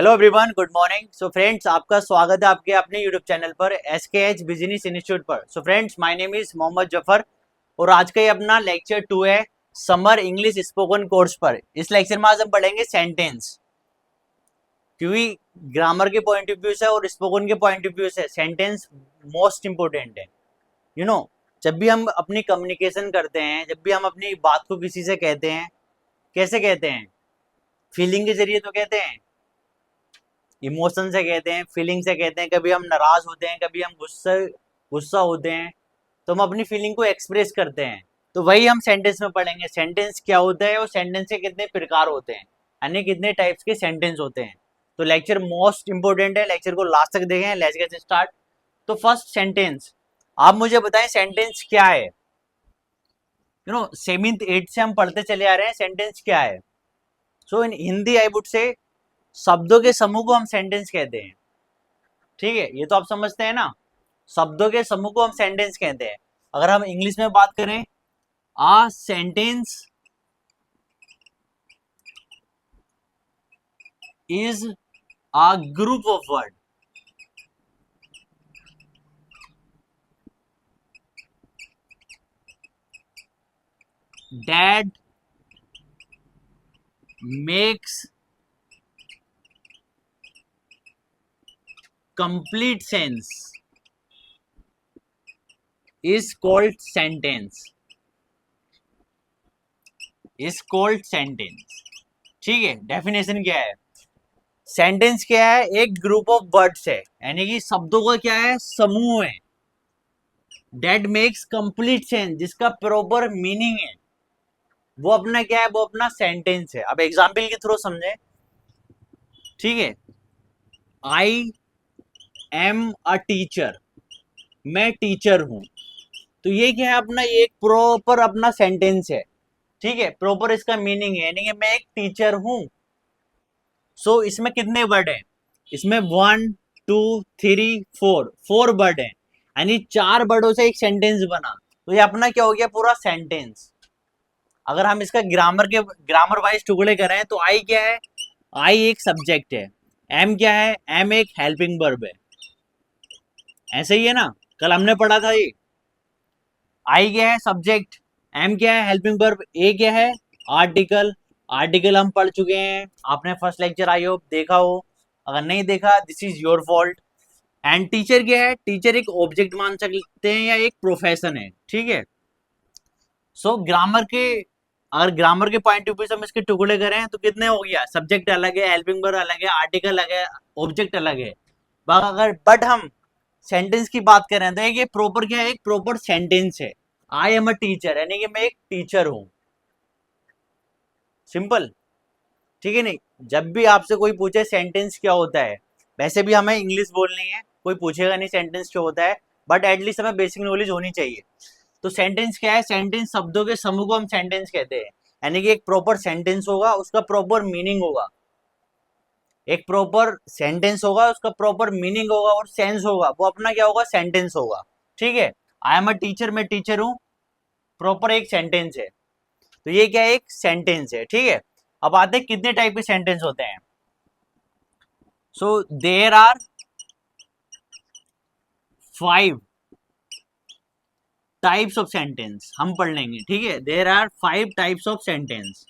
Hello everyone, good morning. So friends, आपका स्वागत है आपके अपने यूट्यूब चैनल पर SKH बिजनेस इंस्टीट्यूट पर। So friends, my name is Mohammad Zafar और आज का ये अपना लेक्चर 2 है समर इंग्लिश स्पोकन कोर्स पर। इस लेक्चर में आज हम पढ़ेंगे सेंटेंस, क्योंकि ग्रामर के पॉइंट ऑफ व्यू से और स्पोकन के पॉइंट ऑफ व्यू से सेंटेंस मोस्ट इंपोर्टेंट है। यू नो, जब भी हम अपनी कम्युनिकेशन करते हैं, जब भी हम अपनी बात को किसी से कहते हैं, कैसे कहते हैं? फीलिंग के जरिए तो कहते हैं, इमोशन से कहते हैं, फीलिंग से कहते हैं। कभी हम नाराज होते हैं, कभी हम गुस्सा होते हैं, तो हम अपनी फीलिंग को एक्सप्रेस करते हैं। तो वही हम सेंटेंस में पढ़ेंगे, सेंटेंस क्या होता है और सेंटेंस के कितने प्रकार होते हैं, यानी कितने टाइप्स के सेंटेंस होते हैं। तो लेक्चर मोस्ट इंपोर्टेंट है, लेक्चर को लास्ट तक देखें। Let's get start. तो फर्स्ट सेंटेंस, आप मुझे बताएं सेंटेंस क्या है। सेवेंथ एट से हम पढ़ते चले आ रहे हैं, सेंटेंस क्या है। सो इन हिंदी आई वुड से शब्दों के समूह को हम सेंटेंस कहते हैं। ठीक है, ये तो आप समझते हैं ना, शब्दों के समूह को हम सेंटेंस कहते हैं। अगर हम इंग्लिश में बात करें, a sentence is a group of word that makes complete sense is called sentence, is called sentence। ठीक है, डेफिनेशन क्या है? सेंटेंस क्या है? एक ग्रुप ऑफ वर्ड्स है, यानी कि शब्दों का क्या है? समूह है। दैट मेक्स कंप्लीट सेंस, जिसका प्रॉपर मीनिंग है, वो अपना क्या है? वो अपना सेंटेंस है। अब एग्जाम्पल के थ्रू समझे। ठीक है, आई एम अ टीचर, मैं टीचर हूं। तो ये क्या है? अपना ये एक प्रॉपर अपना सेंटेंस है। ठीक है, प्रॉपर इसका मीनिंग है, यानी कि मैं एक टीचर हूं। सो इसमें कितने वर्ड हैं? इसमें 1 2 3 4 4 वर्ड हैं, यानी 4 वर्डों से एक सेंटेंस बना। तो ये अपना क्या हो गया? पूरा सेंटेंस। अगर हम इसका ग्रामर वाइज टुकड़े करें तो आई क्या है? आई एक सब्जेक्ट है। एम क्या है? एम एक हेल्पिंग वर्ब है। ऐसे ही है ना, कल हमने पढ़ा था ये। आई क्या है? सब्जेक्ट। एम क्या है? Helping verb. ए क्या है? आर्टिकल। आर्टिकल हम पढ़ चुके हैं, आपने फर्स्ट लेक्चर आई हो देखा हो। अगर नहीं देखा, this is your fault. And teacher क्या है? टीचर एक ऑब्जेक्ट मान सकते हैं या एक प्रोफेशन है। ठीक है, सो ग्रामर के, अगर ग्रामर के पॉइंट ऑफ व्यू से हम इसके टुकड़े करें तो कितने हो गया? सब्जेक्ट अलग है, हेल्पिंग वर्ब अलग है, आर्टिकल अलग है, ऑब्जेक्ट अलग है। अगर बट हम सेंटेंस की बात करें तो ये प्रॉपर क्या है? एक प्रॉपर सेंटेंस है। आई एम अ टीचर, यानी कि मैं एक टीचर हूं। सिंपल। ठीक है, नहीं जब भी आपसे कोई पूछे सेंटेंस क्या होता है, वैसे भी हमें इंग्लिश बोलनी है, कोई पूछेगा नहीं सेंटेंस क्या होता है, बट एटलीस्ट हमें बेसिक नॉलेज होनी चाहिए। तो सेंटेंस क्या है? सेंटेंस शब्दों के समूह को हम सेंटेंस कहते हैं, यानी कि एक प्रॉपर सेंटेंस होगा, उसका प्रॉपर मीनिंग होगा। एक प्रॉपर सेंटेंस होगा, उसका प्रॉपर मीनिंग होगा और सेंस होगा, वो अपना क्या होगा? सेंटेंस होगा। ठीक है, आई एम अ टीचर, मैं टीचर हूं, प्रॉपर एक सेंटेंस है। तो ये क्या है? एक सेंटेंस है। ठीक है, अब आते हैं कितने टाइप के सेंटेंस होते हैं। So there are 5 types of sentence, हम पढ़ लेंगे। ठीक है, there are 5 types of sentence,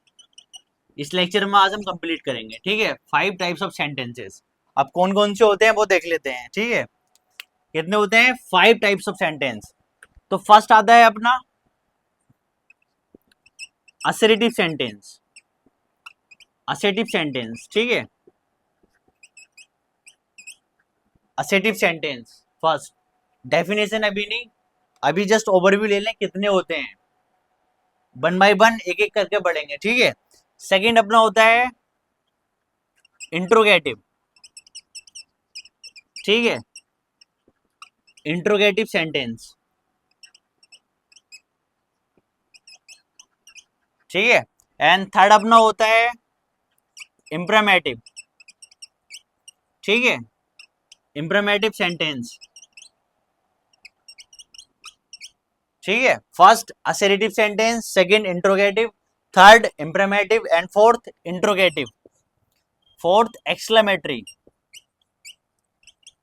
इस लेक्चर में आज हम कंप्लीट करेंगे। ठीक है, 5 टाइप्स ऑफ सेंटेंसेस। अब कौन कौन से होते हैं वो देख लेते हैं। ठीक है, कितने होते हैं? 5 टाइप्स ऑफ सेंटेंस। तो फर्स्ट आता है अपना असर्टिव सेंटेंस। असर्टिव सेंटेंस, ठीक है, असर्टिव सेंटेंस फर्स्ट। डेफिनेशन अभी नहीं, अभी जस्ट ओवरव्यू ले लें कितने होते हैं, वन बाय वन एक एक करके बढ़ेंगे। ठीक है, सेकंड अपना होता है इंट्रोगेटिव। ठीक है, इंट्रोगेटिव सेंटेंस। ठीक है, एंड थर्ड अपना होता है इम्प्रेमेटिव। ठीक है, इम्प्रेमेटिव सेंटेंस। ठीक है, first assertive sentence, second interrogative, third imperative and fourth interrogative. Fourth exclamatory,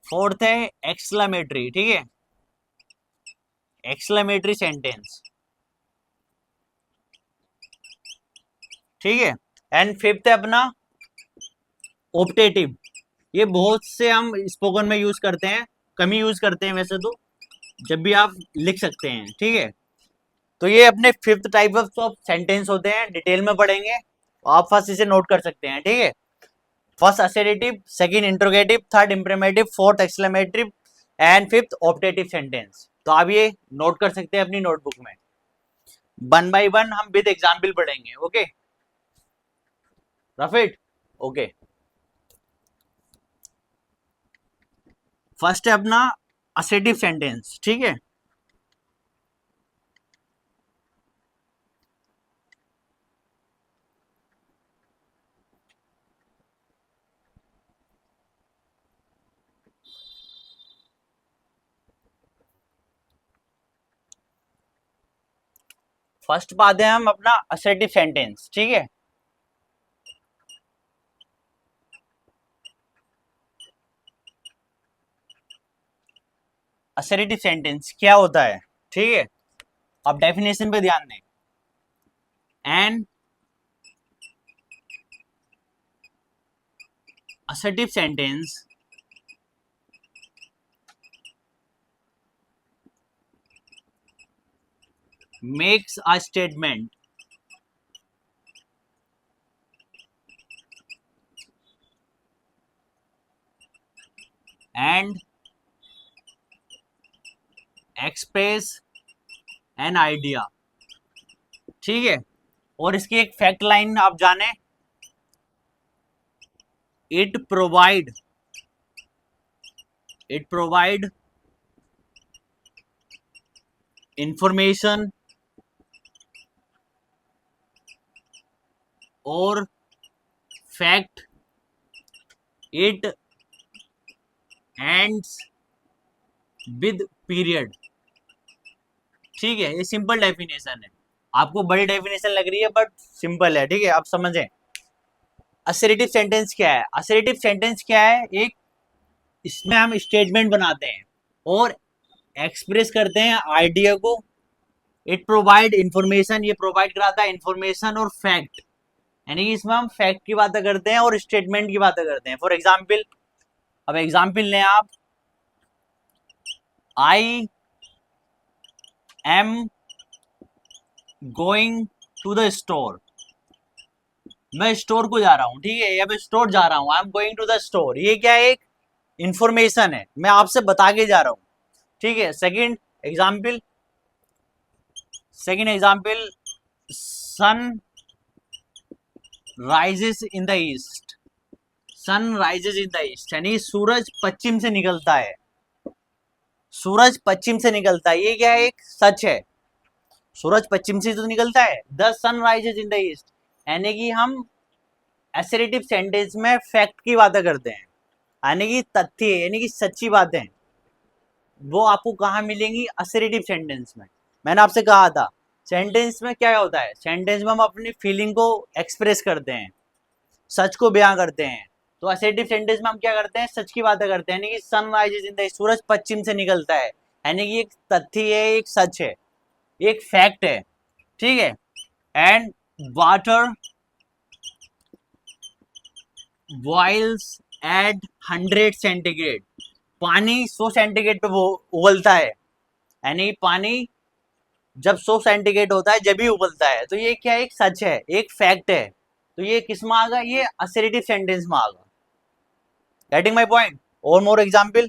fourth है एक्सक्लेमेटरी, ठीक है, एक्सक्लेमेटरी सेंटेंस, ठीक है। एंड फिफ्थ है अपना ऑप्टेटिव। ये बहुत से हम स्पोकन में यूज करते हैं, कम ही यूज करते हैं वैसे तो, जब भी आप लिख सकते हैं, ठीक है। तो ये अपने फिफ्थ टाइप ऑफ सेंटेंस होते हैं, डिटेल में पढ़ेंगे, आप फर्स्ट इसे नोट कर सकते हैं, ठीक है। First assertive, second interrogative, third imperative, fourth exclamative and fifth optative sentence. तो आप ये नोट कर सकते हैं अपनी नोटबुक में। वन बाय वन हम विद एग्जाम्पल पढ़ेंगे, ओके रफिट, ओके। फर्स्ट है अपना असर्टिव सेंटेंस, ठीक है। फर्स्ट बात है हम अपना असर्टिव सेंटेंस, ठीक है। असर्टिव सेंटेंस क्या होता है, ठीक है। अब डेफिनेशन पे ध्यान दें। An assertive sentence makes a statement and express an idea, ठीक है। और इसकी एक फैक्ट लाइन आप जाने, इट प्रोवाइड इंफॉर्मेशन और fact, it ends with period, ठीक है। ये सिंपल डेफिनेशन है, आपको बड़ी डेफिनेशन लग रही है बट सिंपल है, ठीक है, आप समझें। असर्टिव सेंटेंस क्या है, असर्टिव सेंटेंस क्या है, एक इसमें हम स्टेटमेंट बनाते हैं और एक्सप्रेस करते हैं आइडिया को। इट प्रोवाइड इंफॉर्मेशन, ये प्रोवाइड कराता है इंफॉर्मेशन और फैक्ट, यानी कि इसमें हम फैक्ट की बातें करते हैं और स्टेटमेंट की बातें करते हैं। फॉर एग्जाम्पल, अब एग्जाम्पल लें आप, I am going to the store, मैं स्टोर को जा रहा हूं, ठीक है, या मैं स्टोर जा रहा हूं, I am going to the store. ये क्या है, एक इंफॉर्मेशन है, मैं आपसे बता के जा रहा हूं, ठीक है। Second example, sun rises in the east, sun rises in the east, यानी सूरज पश्चिम से निकलता है, सूरज पश्चिम से निकलता है। ये क्या है, एक सच है, सूरज पश्चिम से तो निकलता है, the sun rises in the east, यानी कि हम असर्टिव सेंटेंस में फैक्ट की बातें करते हैं, यानी कि तथ्य, यानी कि सच्ची बातें, वो आपको कहाँ मिलेंगी, असर्टिव सेंटेंस में। मैंने आपसे कहा था सेंटेंस में क्या होता है, सेंटेंस में हम अपनी फीलिंग को एक्सप्रेस करते हैं, सच को बयां करते हैं। तो असर्टिव सेंटेंस में हम क्या करते हैं, सच की बातें करते हैं, यानी कि सन राइजेस इन द, सूरज पश्चिम से निकलता है, यानी कि एक तथ्य है, एक सच है, एक फैक्ट है, ठीक है। And water boils at 100 centigrade, पानी 100 सेंटीग्रेड पे वो उबलता है, यानी पानी जब 100 सेंटीग्रेड होता है जब भी उबलता है। तो ये क्या, एक सच है, एक फैक्ट है। तो ये किस में आगा, ये असर्टिव सेंटेंस में आगा। Getting my point. और more example,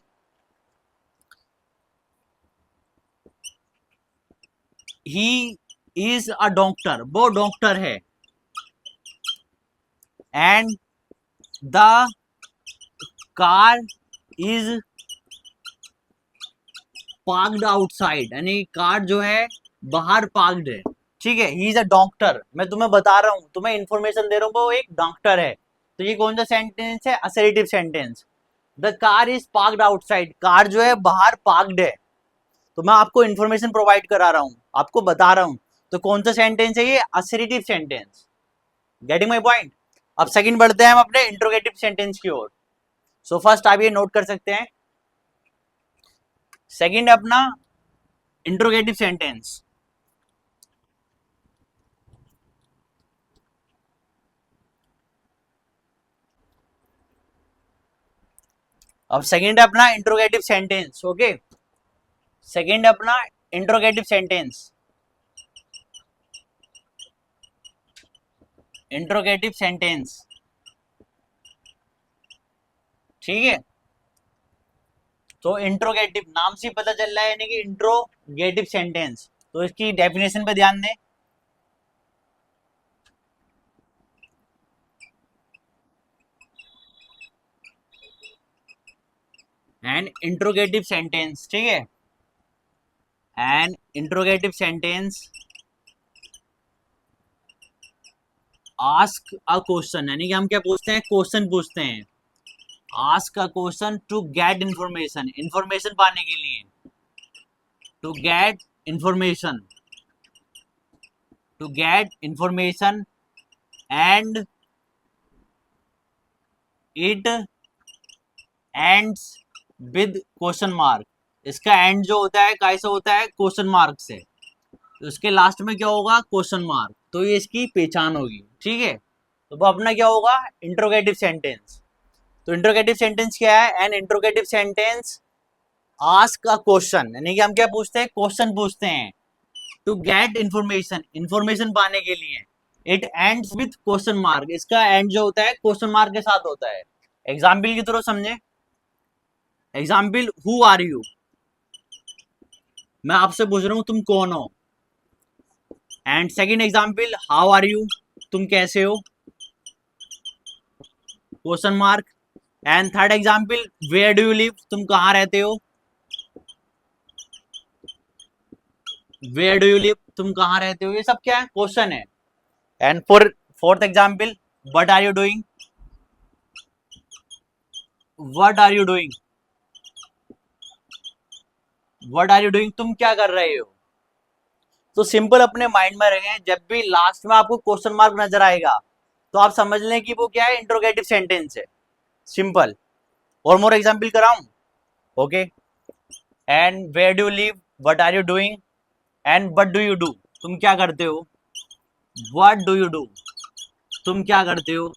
he is a doctor, वो डॉक्टर है, and the car is parked outside, यानी कार जो है बाहर पार्क्ड है, ठीक है। ही इज अ डॉक्टर, मैं तुम्हें बता रहा हूं, तुम्हें इंफॉर्मेशन दे रहा हूं, वो एक डॉक्टर है। तो ये कौन सा सेंटेंस है, assertive sentence. The car is parked outside, car जो है बाहर पार्क्ड है, तो मैं आपको इंफॉर्मेशन प्रोवाइड करा रहा हूं, आपको बता रहा हूं। तो कौन सा सेंटेंस है ये, assertive sentence. Getting my point. अब सेकंड बढ़ते हैं हम अपने इंट्रोगेटिव सेंटेंस की ओर। सो फर्स्ट आप ये नोट कर सकते हैं, सेकंड अपना इंट्रोगेटिव सेंटेंस। अब सेकंड अपना इंट्रोगेटिव सेंटेंस। ओके, सेकंड अपना इंट्रोगेटिव सेंटेंस, इंट्रोगेटिव सेंटेंस, ठीक है। तो इंट्रोगेटिव नाम से पता चल रहा है, यानी कि इंट्रोगेटिव सेंटेंस। तो इसकी डेफिनेशन पे ध्यान दें। एन इंट्रोगेटिव सेंटेंस, ठीक है, an interrogative sentence ask a question, यानी कि हम क्या पूछते हैं, क्वेश्चन पूछते हैं। Ask a question to get information, information पाने के लिए, to get information, to get information and it ends with question mark. इसका एंड जो होता है कैसे होता है, क्वेश्चन मार्क से। तो इसके लास्ट में क्या होगा, क्वेश्चन मार्क। तो ये इसकी पहचान होगी, ठीक है। तो वो अपना क्या होगा, इंट्रोगेटिव सेंटेंस। तो इंट्रोगेटिव सेंटेंस क्या है, an interrogative sentence ask a question, यानी कि हम क्या पूछते हैं, क्वेश्चन पूछते हैं। टू गेट इंफॉर्मेशन, इंफॉर्मेशन पाने के लिए। It ends with question mark, इसका एंड जो होता है क्वेश्चन मार्क के साथ होता है। एग्जाम्पल की तरह समझे, एग्जाम्पल हु आर यू, मैं आपसे पूछ रहा हूं तुम कौन हो। And second example how are you, तुम कैसे हो, question mark. And third example where do you live, तुम कहाँ रहते हो, वेयर डू यू लिव, तुम कहाँ रहते हो। ये सब क्या है, क्वेश्चन है। And for fourth example what are you doing, what are you doing, what are you doing, तुम क्या कर रहे हो। तो सिंपल अपने माइंड में रखें, जब भी लास्ट में आपको क्वेश्चन मार्क नजर आएगा तो आप समझ लें कि वो क्या है, इंट्रोगेटिव सेंटेंस है। सिंपल। और मोर एग्जाम्पल कराऊं, okay. And where do you live, what are you doing, and what do you do, तुम क्या करते हो, व्हाट डू यू डू, तुम क्या करते हो।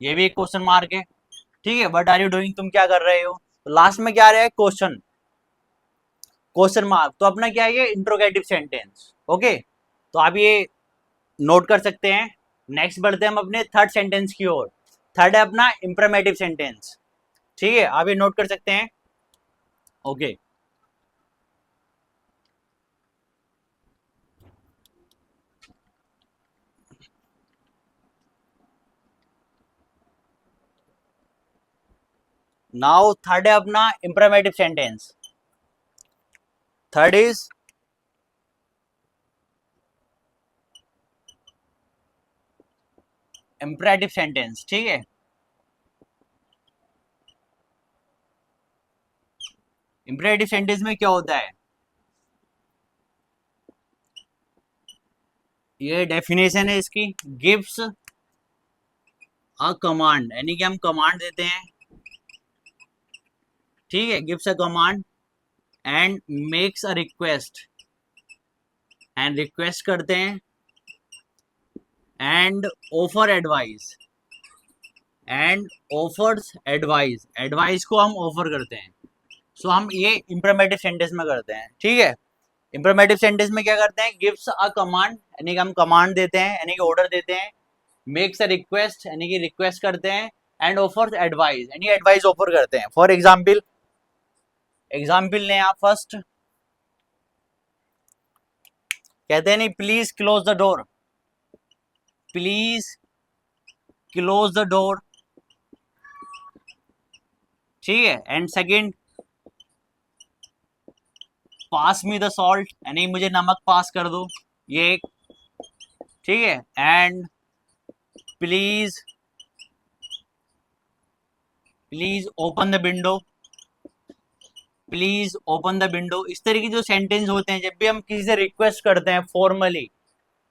ये भी एक क्वेश्चन मार्क है, ठीक है। व्हाट आर यू डूइंग, तुम क्या कर रहे हो। तो लास्ट में क्या आ रहा है, क्वेश्चन, क्वेश्चन मार्क। तो अपना क्या है, ये इंट्रोगेटिव सेंटेंस। ओके, तो आप ये नोट कर सकते हैं। नेक्स्ट बढ़ते हैं हम अपने थर्ड सेंटेंस की ओर। थर्ड है अपना इंप्रेमेटिव सेंटेंस, ठीक है, आप ये नोट कर सकते हैं। ओके, नाउ थर्ड है अपना imperative sentence. Third is imperative sentence, ठीक है। इंपरेटिव सेंटेंस में क्या होता है, ये डेफिनेशन है इसकी, गिव्स अ कमांड, यानी कि हम कमांड देते हैं, ठीक है, gives a command and makes a request, and request करते हैं, and offer advice, and offers advice, advice को हम ऑफर करते हैं। सो हम ये इंप्रेमेटिव सेंटेंस में करते हैं, ठीक है। इंप्रेमेटिव सेंटेंस में क्या करते हैं, गिव्स अ कमांड, यानी कि हम कमांड देते हैं, यानी कि ऑर्डर देते हैं। मेक्स अ रिक्वेस्ट, यानी कि रिक्वेस्ट करते हैं। एंड ऑफर्स एडवाइस, यानी एडवाइस ऑफर करते हैं। फॉर एग्जाम्पल, एग्जाम्पल लें आप फर्स्ट, कहते हैं नहीं, please close the door, please close the door, ठीक है। And second, pass me the salt, यानी मुझे नमक पास कर दो, ये एक, ठीक है। And please, please open the window, please open the window. इस तरह के जो सेंटेंस होते हैं, जब भी हम किसी से रिक्वेस्ट करते हैं फॉर्मली,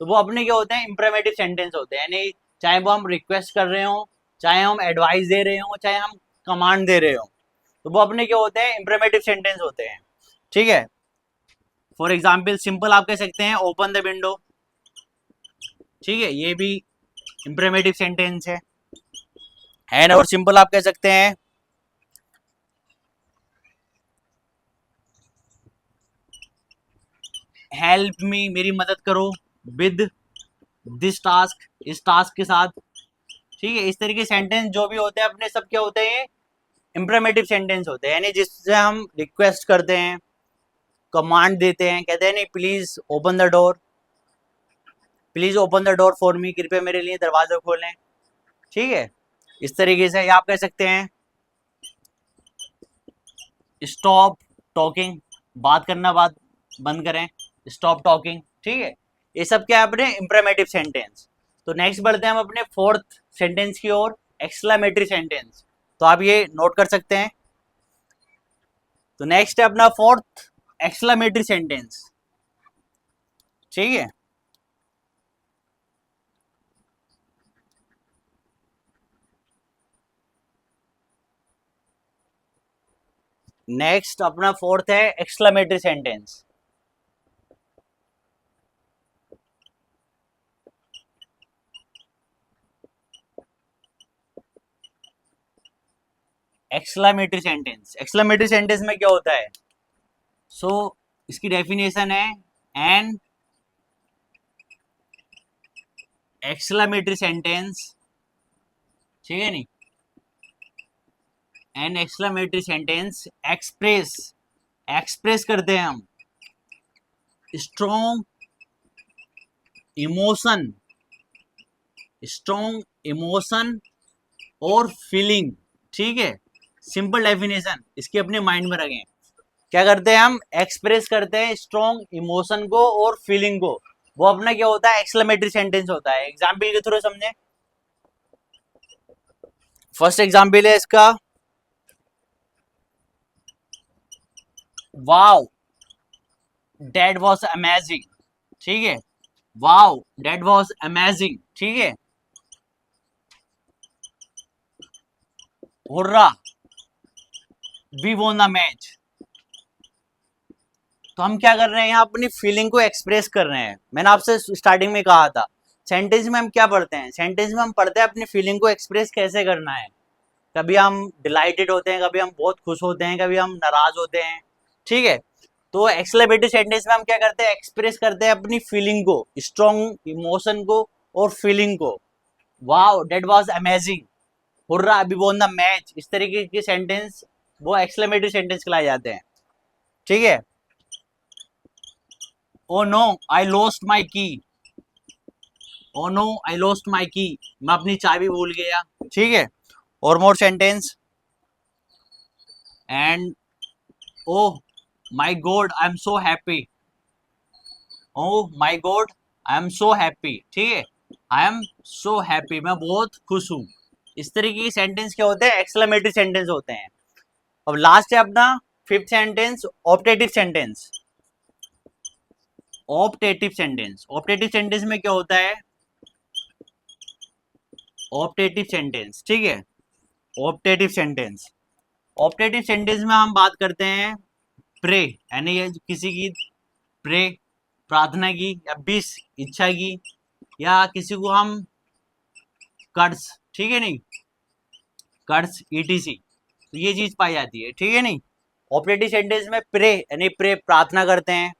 तो वो अपने क्या होते हैं, इंप्रेमेटिव सेंटेंस होते हैं। यानी चाहे वो हम रिक्वेस्ट कर रहे हो, चाहे हम एडवाइस दे रहे हो, चाहे हम कमांड दे रहे हो, तो वो अपने क्या होते हैं, इंप्रेमेटिव सेंटेंस होते हैं। ठीक है, फॉर एग्जाम्पल सिंपल आप कह सकते हैं ओपन द विंडो। ठीक है, ये भी इंप्रेमेटिव सेंटेंस है। एंड और सिंपल आप कह सकते हैं हेल्प मी, मेरी मदद करो, विद दिस टास्क, इस टास्क के साथ। ठीक है, इस तरीके सेंटेंस जो भी होते हैं अपने सब क्या होते हैं, इंप्रेमेटिव सेंटेंस होते हैं, यानी जिससे हम रिक्वेस्ट करते हैं, कमांड देते हैं, कहते हैं नहीं please open the door, please open the door for me, कृपया मेरे लिए दरवाजा खोलें। ठीक है, इस तरीके से आप कह सकते हैं स्टॉप टॉकिंग, बात करना बात बंद करें, स्टॉप टॉकिंग। ठीक है, ये सब क्या है अपने इंप्रेमेटिव सेंटेंस। तो नेक्स्ट बढ़ते हैं हम अपने फोर्थ सेंटेंस की ओर, एक्सक्लेमेटरी सेंटेंस। तो आप ये नोट कर सकते हैं। तो नेक्स्ट है अपना फोर्थ एक्सक्लेमेटरी सेंटेंस। ठीक है, नेक्स्ट अपना फोर्थ है exclamatory sentence. Exclamatory sentence, exclamatory sentence में क्या होता है, सो इसकी डेफिनेशन है एन एक्सक्लेमेटरी सेंटेंस। ठीक है नहीं, an exclamatory sentence express, express करते हैं हम स्ट्रॉन्ग इमोशन, स्ट्रॉन्ग इमोशन और फीलिंग। ठीक है, सिंपल डेफिनेशन इसकी अपने माइंड में रखें। क्या करते हैं हम, एक्सप्रेस करते हैं स्ट्रॉन्ग इमोशन को और फीलिंग को, वो अपना क्या होता है, एक्सक्लेमेटरी सेंटेंस होता है। एग्जाम्पल के थ्रू समझे। फर्स्ट एग्जाम्पल है इसका, वाओ दैट वाज अमेजिंग। ठीक है, वाओ दैट वाज अमेजिंग। ठीक है, hurrah we won the match. तो हम क्या कर रहे हैं यहाँ, अपनी फीलिंग को एक्सप्रेस कर रहे हैं। मैंने आपसे स्टार्टिंग में कहा था, सेंटेंस में हम क्या पढ़ते हैं, सेंटेंस में हम पढ़ते हैं अपनी फीलिंग को एक्सप्रेस कैसे करना है। कभी हम डिलाइटेड होते हैं, कभी हम बहुत खुश होते हैं, कभी हम नाराज होते हैं। ठीक है, तो एक्सक्लेमेटरी सेंटेंस में हम क्या करते हैं, एक्सप्रेस करते हैं अपनी फीलिंग को, स्ट्रॉन्ग इमोशन को और फीलिंग को। Wow that was amazing, hurrah we won the match, इस तरीके के सेंटेंस वो एक्सक्लेमेटरी सेंटेंस कहलाए जाते हैं। ठीक है, oh no I lost my की, oh no I lost my की, मैं अपनी चाबी भूल गया। ठीक है, और more sentence, and oh my God I am so happy, oh my God I am so happy. ठीक है, आई एम सो हैप्पी, मैं बहुत खुश हूँ। इस तरीके के सेंटेंस क्या होते हैं, एक्सक्लेमेटरी सेंटेंस होते हैं। अब लास्ट है अपना fifth sentence, optative sentence. Optative sentence, optative sentence में क्या होता है, ऑप्टेटिव सेंटेंस। ठीक है, ऑप्टेटिव सेंटेंस, ऑप्टेटिव सेंटेंस में हम बात करते हैं प्रे, यानी किसी की प्रे प्रार्थना की, या विश इच्छा की, या किसी को हम कर्ज, ठीक है नहीं, कर्ज ईटीसी, तो ये चीज पाई जाती है। ठीक है नहीं, ऑपरेटिव सेंटेंस में प्रे यानी प्रे प्रार्थना करते हैं,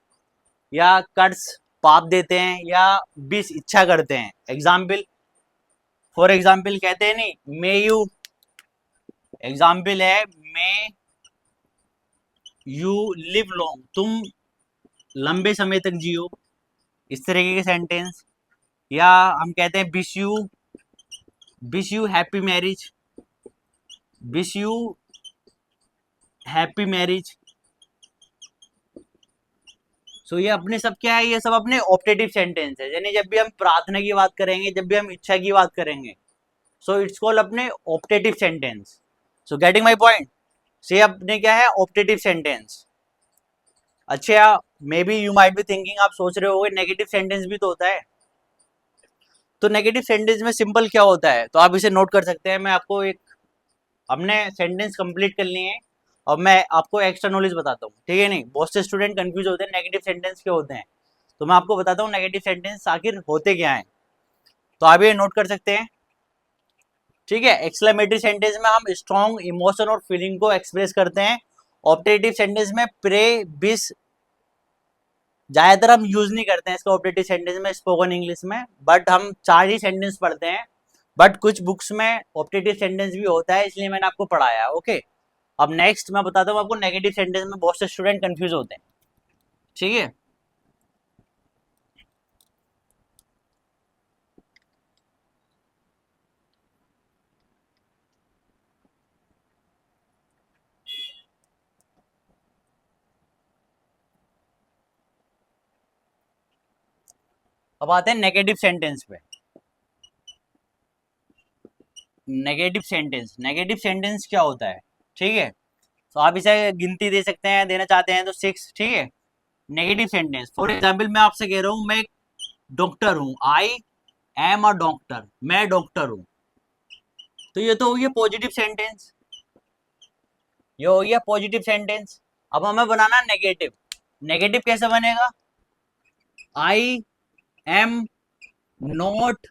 या कर्ज पाप देते हैं, या विश इच्छा करते हैं। एग्जाम्पल, फॉर एग्जाम्पल कहते हैं नहीं मे यू, एग्जाम्पल है मे यू लिव लॉन्ग, तुम लंबे समय तक जियो, इस तरीके के सेंटेंस। या हम कहते हैं wish you happy marriage, wish you happy marriage. So ये अपने सब क्या है, ये सब अपने ऑप्टेटिव सेंटेंस है, यानी जब भी हम प्रार्थना की बात करेंगे, जब भी हम इच्छा की बात करेंगे, सो इट्स कॉल्ड अपने optative sentence. So getting my point, से अपने क्या है, ऑप्टेटिव सेंटेंस। अच्छा, may be you might be thinking, आप सोच रहे होगे नेगेटिव सेंटेंस भी तो होता है। तो नेगेटिव सेंटेंस में सिंपल क्या होता है, तो आप इसे नोट कर सकते हैं। मैं आपको एक, हमने सेंटेंस कंप्लीट कर लिए हैं और मैं आपको एक्स्ट्रा नॉलेज बताता हूँ, ठीक है। नहीं, बहुत से स्टूडेंट कंफ्यूज होते हैं नेगेटिव सेंटेंस क्या होते हैं, तो मैं आपको बताता हूँ नेगेटिव सेंटेंस आखिर होते क्या हैं। तो आप ये नोट कर सकते हैं, ठीक है। एक्सक्लेमेटरी सेंटेंस में हम स्ट्रॉन्ग इमोशन और फीलिंग को एक्सप्रेस करते हैं। ऑप्टेटिव सेंटेंस में प्रे बिस, ज्यादातर हम यूज नहीं करते हैं इसका ऑप्टेटिव सेंटेंस में स्पोकन इंग्लिश में, बट हम 4 ही सेंटेंस पढ़ते हैं। बट कुछ बुक्स में ऑप्टेटिव सेंटेंस भी होता है, इसलिए मैंने आपको पढ़ाया, ओके। अब नेक्स्ट मैं बताता हूँ आपको, नेगेटिव सेंटेंस में बहुत से स्टूडेंट कंफ्यूज होते हैं, ठीक है। अब आते हैं नेगेटिव सेंटेंस पे। नेगेटिव सेंटेंस, नेगेटिव सेंटेंस क्या होता है, ठीक है। तो आप इसे गिनती दे सकते हैं, देना चाहते हैं तो 6, ठीक है। नेगेटिव सेंटेंस, फॉर एग्जाम्पल मैं आपसे कह रहा हूँ मैं डॉक्टर हूँ, आई एम अ डॉक्टर, मैं डॉक्टर हूँ, तो ये तो हो गया पॉजिटिव सेंटेंस, ये हो गया पॉजिटिव सेंटेंस। अब हमें बनाना नेगेटिव। नेगेटिव कैसे बनेगा, I am not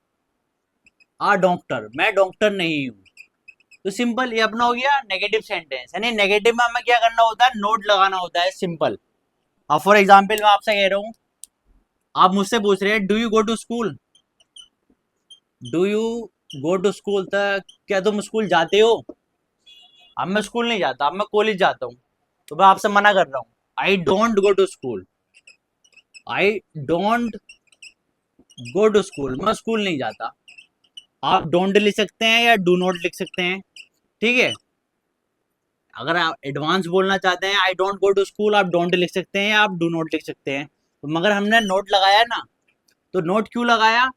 a doctor, मैं डॉक्टर नहीं हूँ। तो सिंपल, ये अपना हो गया नेगेटिव सेंटेंस। यानी नेगेटिव में हमें क्या करना होता है, नोट लगाना होता है, सिंपल। अब फॉर एग्जाम्पल मैं आपसे कह रहा हूँ, आप मुझसे पूछ रहे हैं do you go to school, do you go to school, तो क्या तुम स्कूल जाते हो। अब मैं स्कूल नहीं जाता, अब मैं कॉलेज जाता हूँ, तो मैं आपसे मना कर रहा हूँ, I don't go to school, I don't go to school, मैं स्कूल नहीं जाता। आप डोंट लिख सकते हैं या डू नॉट लिख सकते हैं, ठीक है। अगर आप एडवांस बोलना चाहते हैं, I don't go to school, आप डोंट लिख सकते हैं या आप डू नॉट लिख सकते हैं। तो मगर हमने नोट लगाया ना, तो नोट क्यों लगाया,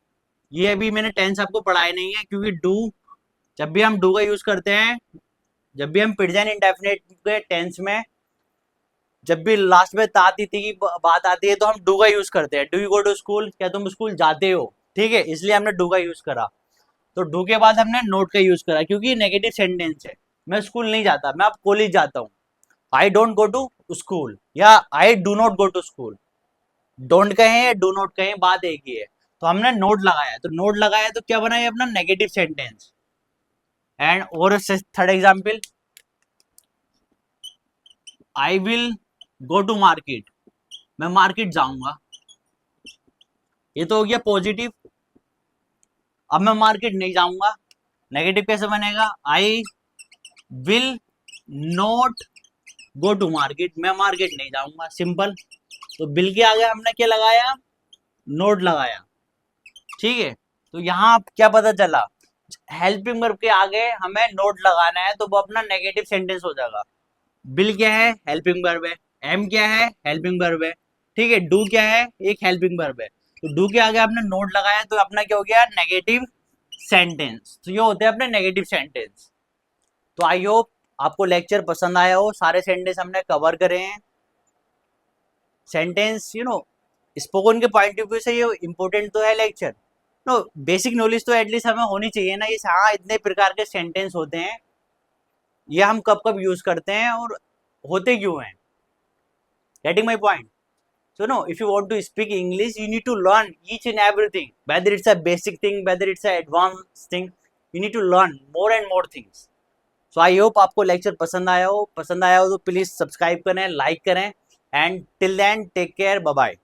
ये अभी मैंने टेंस आपको पढ़ाया नहीं है, क्योंकि डू, जब भी हम डू का यूज करते हैं, जब भी हम प्रेजेंट इंडेफिनिट के टेंस में, जब भी लास्ट में ता तिथि की बात आती है, तो हम डू का यूज करते हैं। Do you go to school, क्या तुम स्कूल जाते हो, ठीक है, इसलिए हमने डू का यूज करा। तो डू के बाद हमने नोट का यूज करा, क्योंकि नेगेटिव सेंटेंस है। मैं स्कूल नहीं जाता, मैं अब कॉलेज जाता हूँ। I don't go to school या I do not go to school, don't कहें या डू नॉट कहें, बात एक ही है। तो हमने नोट लगाया, तो नोट लगाया तो क्या बना, ये अपना नेगेटिव सेंटेंस। एंड और third example, I will go to market, मैं मार्केट जाऊंगा, ये तो हो गया पॉजिटिव। अब मैं मार्केट नहीं जाऊंगा, नेगेटिव कैसे बनेगा, I will not go to market, मैं मार्केट नहीं जाऊंगा, सिंपल। तो बिल के आगे हमने क्या लगाया, नोट लगाया, ठीक है। तो यहाँ क्या पता चला, हेल्पिंग वर्ब के आगे हमें नोट लगाना है, तो वो अपना नेगेटिव सेंटेंस हो जाएगा। बिल क्या है, हेल्पिंग वर्ब है। एम क्या है, हेल्पिंग वर्ब है, ठीक है। डू क्या है, एक हेल्पिंग वर्ब है। तो डू के आगे आपने नोट लगाया, तो अपना क्या हो गया, नेगेटिव सेंटेंस। तो ये होते हैं अपने नेगेटिव सेंटेंस। तो आई होप आपको लेक्चर पसंद आया हो, सारे सेंटेंस हमने कवर करे हैं। सेंटेंस स्पोकन के पॉइंट ऑफ व्यू से ये इम्पोर्टेंट तो है लेक्चर, नो बेसिक नॉलेज तो एटलीस्ट हमें होनी चाहिए ना, ये हाँ इतने प्रकार के सेंटेंस होते हैं, ये हम कब कब यूज करते हैं और होते क्यों हैं। Getting my point. So no, if you want to speak English, you need to learn each and everything. Whether it's a basic thing, whether it's a advanced thing, you need to learn more and more things. So I hope आपको lecture पसंद आया हो तो please subscribe करें, like करें, and till then take care, bye bye.